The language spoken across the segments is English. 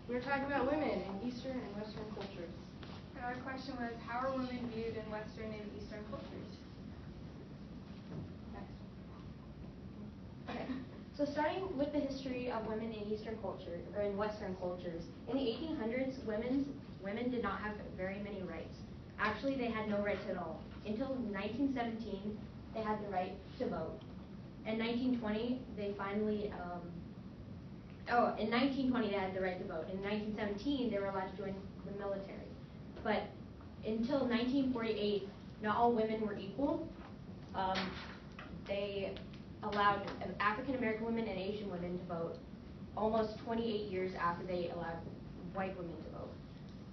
We were talking about women in Eastern and Western cultures. And our question was, how are women viewed in Western and Eastern cultures? Okay, so starting with the history of women in Eastern culture, or in Western cultures, in the 1800s, women did not have very many rights. Actually, they had no rights at all. Until 1917, they had the right to vote. In 1920, they finally, in 1920 they had the right to vote. In 1917, they were allowed to join the military. But until 1948, not all women were equal. They allowed African American women and Asian women to vote almost 28 years after they allowed white women to vote.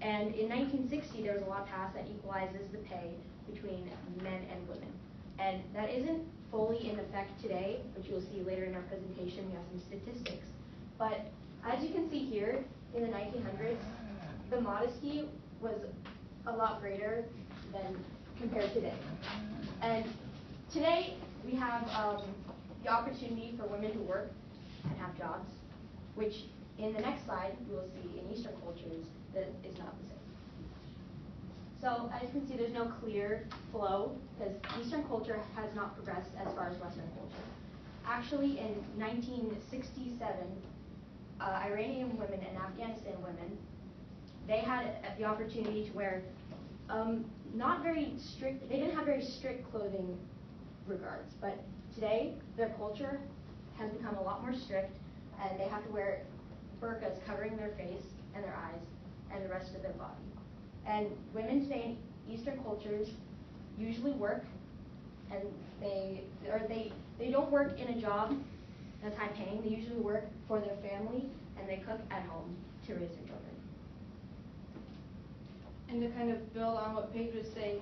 And in 1960, there was a law passed that equalizes the pay between men and women. And that isn't fully in effect today, which you'll see later in our presentation. We have some statistics. But as you can see here, in the 1900s, the modesty was a lot greater than compared to today. And today, we have the opportunity for women to work and have jobs, which in the next slide, you will see in Eastern cultures that is not the same. So as you can see, there's no clear flow because Eastern culture has not progressed as far as Western culture. Actually, in 1967, Iranian women and Afghanistan women, they had the opportunity to wear not very strict, they didn't have very strict clothing regards, but today their culture has become a lot more strict and they have to wear burqas covering their face and their eyes and the rest of their body. And women today in Eastern cultures usually work and they don't work in a job that's high paying. They usually work for their family and they cook at home to raise their children. And to kind of build on what Paige was saying,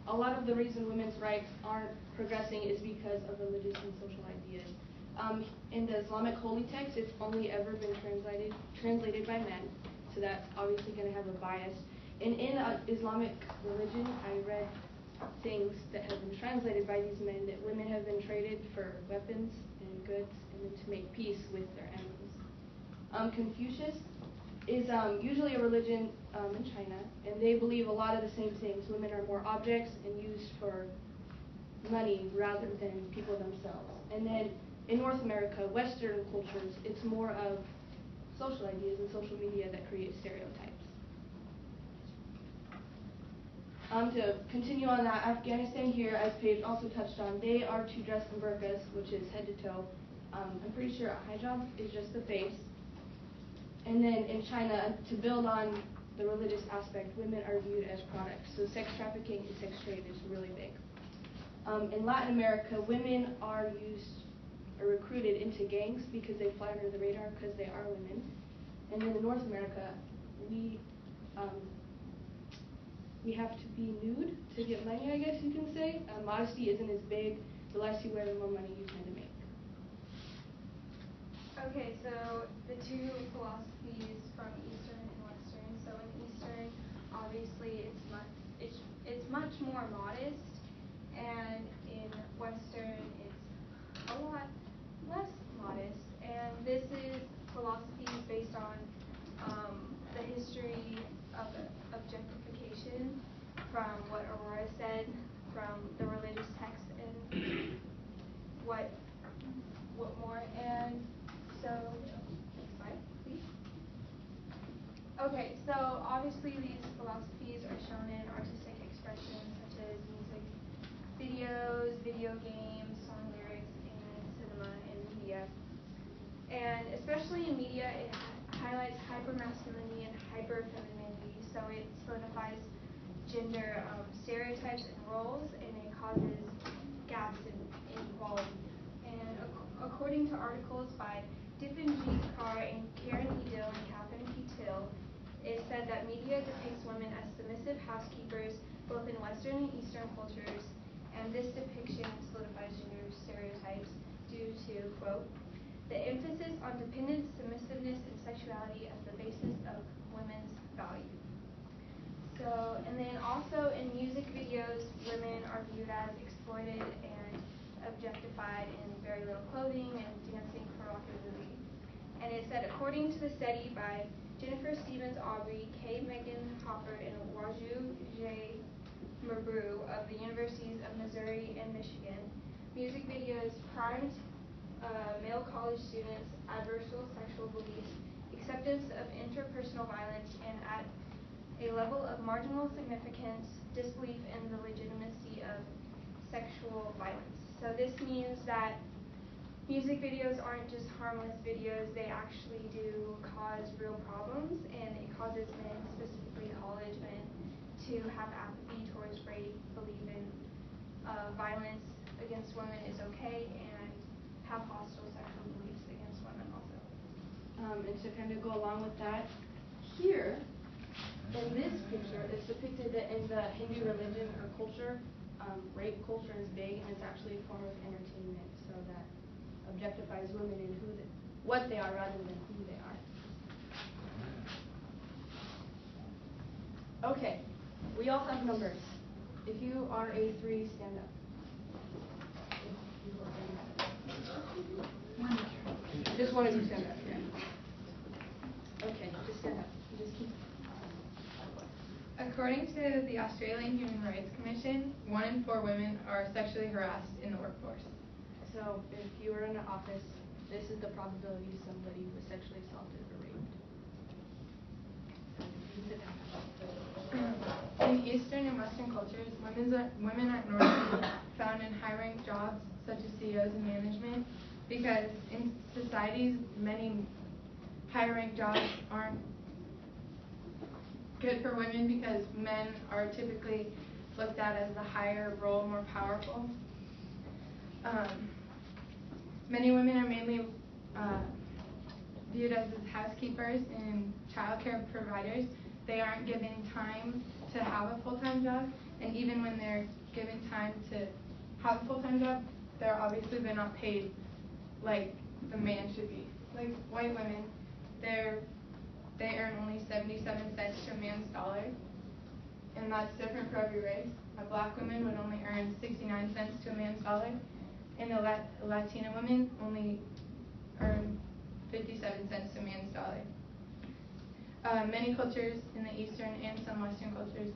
a lot of the reason women's rights aren't progressing is because of religious and social ideas. In the Islamic holy text, it's only ever been translated by men, so that's obviously going to have a bias. And in Islamic religion, I read things that have been translated by these men that women have been traded for weapons and goods and then to make peace with their enemies. Confucius is usually a religion in China, and they believe a lot of the same things. Women are more objects and used for money rather than people themselves. And then in North America, Western cultures, it's more of social ideas and social media that create stereotypes. To continue on that, Afghanistan here, as Paige also touched on, they are to dress in burqas, which is head to toe. I'm pretty sure a hijab is just the face. And then in China, to build on the religious aspect, women are viewed as products. So sex trafficking and sex trade is really big. In Latin America, women are recruited into gangs because they fly under the radar because they are women. And then in North America, we have to be nude to get money, I guess you can say. Modesty isn't as big. The less you wear, the more money you tend to make. Okay, so the two philosophies from Eastern and Western. So in Eastern, obviously it's much more modest, and in Western it's a lot less modest. And this is philosophy based on the history of objectification from what Aurora said from the religious text and what more. And so, next slide, please. Okay, so obviously these philosophies are shown in artistic expressions such as music videos, video games, song lyrics, and cinema and media. And especially in media, it highlights hyper-masculinity and hyper-femininity, so it solidifies gender stereotypes and roles, and it causes gaps in inequality. And according to articles by Dippin G. Carr and Karen E. Dill and Catherine P. Till, it said that media depicts women as submissive housekeepers both in Western and Eastern cultures, and this depiction solidifies gender stereotypes due to, quote, the emphasis on dependence, submissiveness, and sexuality as the basis of women's value. So, and then also in music videos, women are viewed as exploited and objectified in very little clothing and dancing provocatively. And it said, according to the study by Jennifer Stevens Aubrey, K. Megan Hopper, and Waju J. Mabrew of the Universities of Missouri and Michigan, music videos primed male college students' adversarial sexual beliefs, acceptance of interpersonal violence, and at a level of marginal significance, disbelief in the legitimacy of sexual violence. So this means that music videos aren't just harmless videos, they actually do cause real problems, and it causes men, specifically college men, to have apathy towards rape, believe in violence against women is okay, and have hostile sexual beliefs against women also. And to kind of go along with that, here, in this picture, it's depicted that in the Hindu religion or culture, rape culture is big, and it's actually a form of entertainment, so that objectifies women in what they are rather than who they are. Okay, we all have numbers. If you are a 3, stand up. Just one of you stand up. Okay, just stand up. Just keep. According to the Australian Human Rights Commission, 1 in 4 women are sexually harassed in the workforce. So if you were in an office, this is the probability somebody was sexually assaulted or raped. Sit down. In Eastern and Western cultures, women are normally found in high-ranked jobs such as CEOs and management, because in societies, many high-ranked jobs aren't good for women because men are typically looked at as the higher role, more powerful. Many women are mainly viewed as housekeepers and childcare providers. They aren't given time to have a full-time job, and even when they're given time to have a full-time job, they're not paid like the man should be. Like white women, they earn only 77 cents to a man's dollar, and that's different for every race. A black woman would only earn 69 cents to a man's dollar, and a Latina woman only earn 57 cents to a man's dollar. Many cultures in the Eastern and some Western cultures,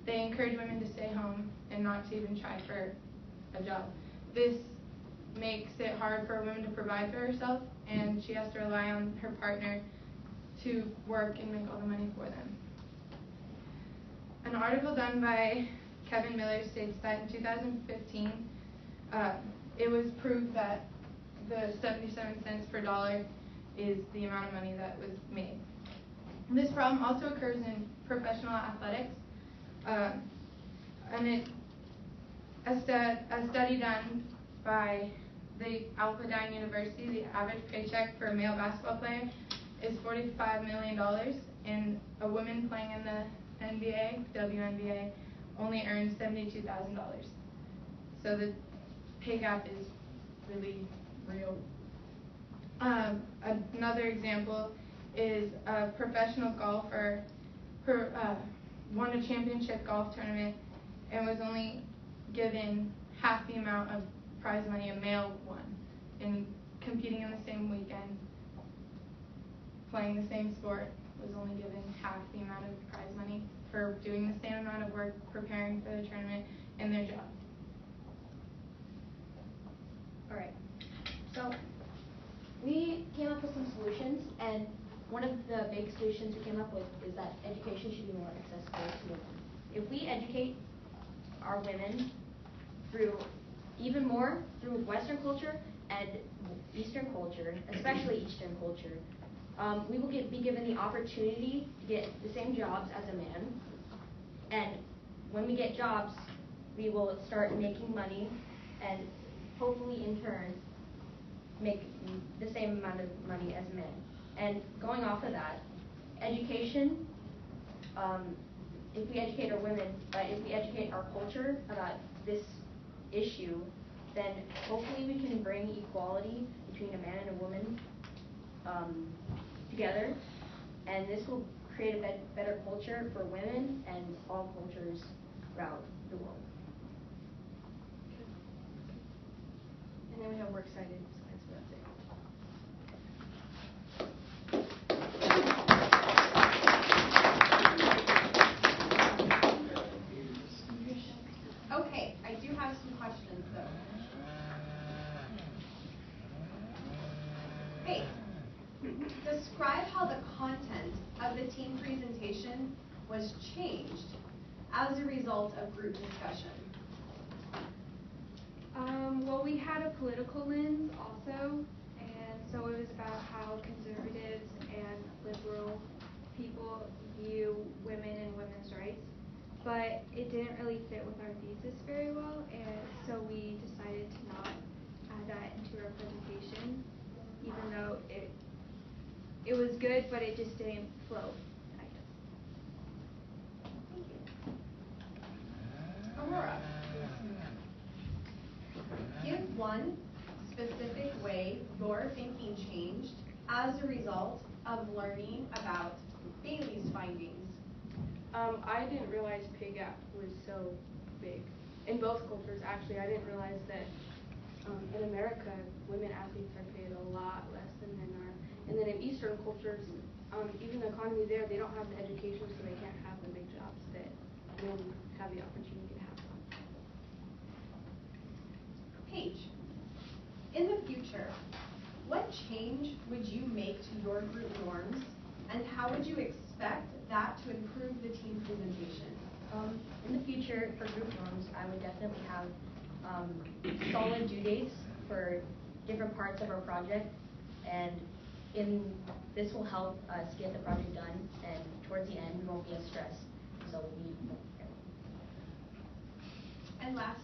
they encourage women to stay home and not to even try for a job. This makes it hard for a woman to provide for herself, and she has to rely on her partner to work and make all the money for them. An article done by Kevin Miller states that in 2015, it was proved that the 77 cents per dollar is the amount of money that was made. This problem also occurs in professional athletics, and a study done by the Alpine University, the average paycheck for a male basketball player is $45 million, and a woman playing in the NBA, WNBA, only earns $72,000. So the pay gap is really real. Another example is a professional golfer won a championship golf tournament and was only given half the amount of prize money a male won, and competing in the same weekend, playing the same sport, was only given half the amount of prize money for doing the same amount of work preparing for the tournament in their job. Alright, so we came up with some solutions, and one of the big solutions we came up with is that education should be more accessible to women. If we educate our women through Western culture and Eastern culture, especially Eastern culture, we will be given the opportunity to get the same jobs as a man, and when we get jobs, we will start making money, and hopefully in turn make the same amount of money as men. And going off of that, education, if we educate our women, if we educate our culture about this issue, then hopefully we can bring equality between a man and a woman together, and this will create a better culture for women and all cultures throughout the world. And then we have works cited slides, so that's it. the content of the team presentation was changed as a result of group discussion? Well, we had a political lens also, and so it was about how conservatives and liberal people view women and women's rights, but it didn't really fit with our thesis very well, and so we decided to not add that into our presentation, even though it was good, but it just didn't flow, I guess. Thank you. Aurora, give one specific way your thinking changed as a result of learning about Bailey's findings. I didn't realize pay gap was so big. In both cultures, actually, I didn't realize that in America, women athletes are paid a lot less than men are. And then in Eastern cultures, even the economy there, they don't have the education, so they can't have the big jobs that men have the opportunity to have. Paige, in the future, what change would you make to your group norms, and how would you expect that to improve the team presentation? In the future, for group norms, I would definitely have solid due dates for different parts of our project, and this will help us get the project done, and towards the end, we won't be as stressed, so we won't care. And last,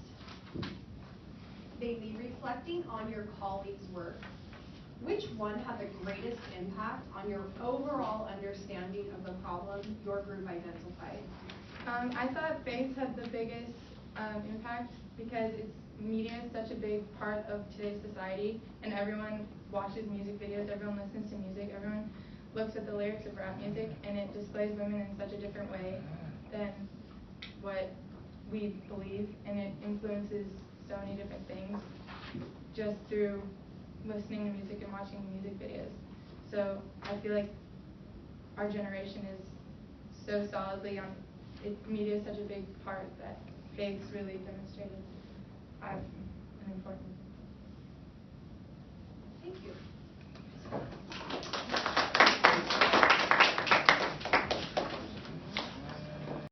Bailey, reflecting on your colleagues' work, which one had the greatest impact on your overall understanding of the problem your group identified? I thought Faith had the biggest impact because media is such a big part of today's society, and everyone watches music videos, everyone listens to music, everyone looks at the lyrics of rap music, and it displays women in such a different way than what we believe, and it influences so many different things just through listening to music and watching music videos. So I feel like our generation is so solidly on media is such a big part that Faith's really demonstrated an importance. Thank you.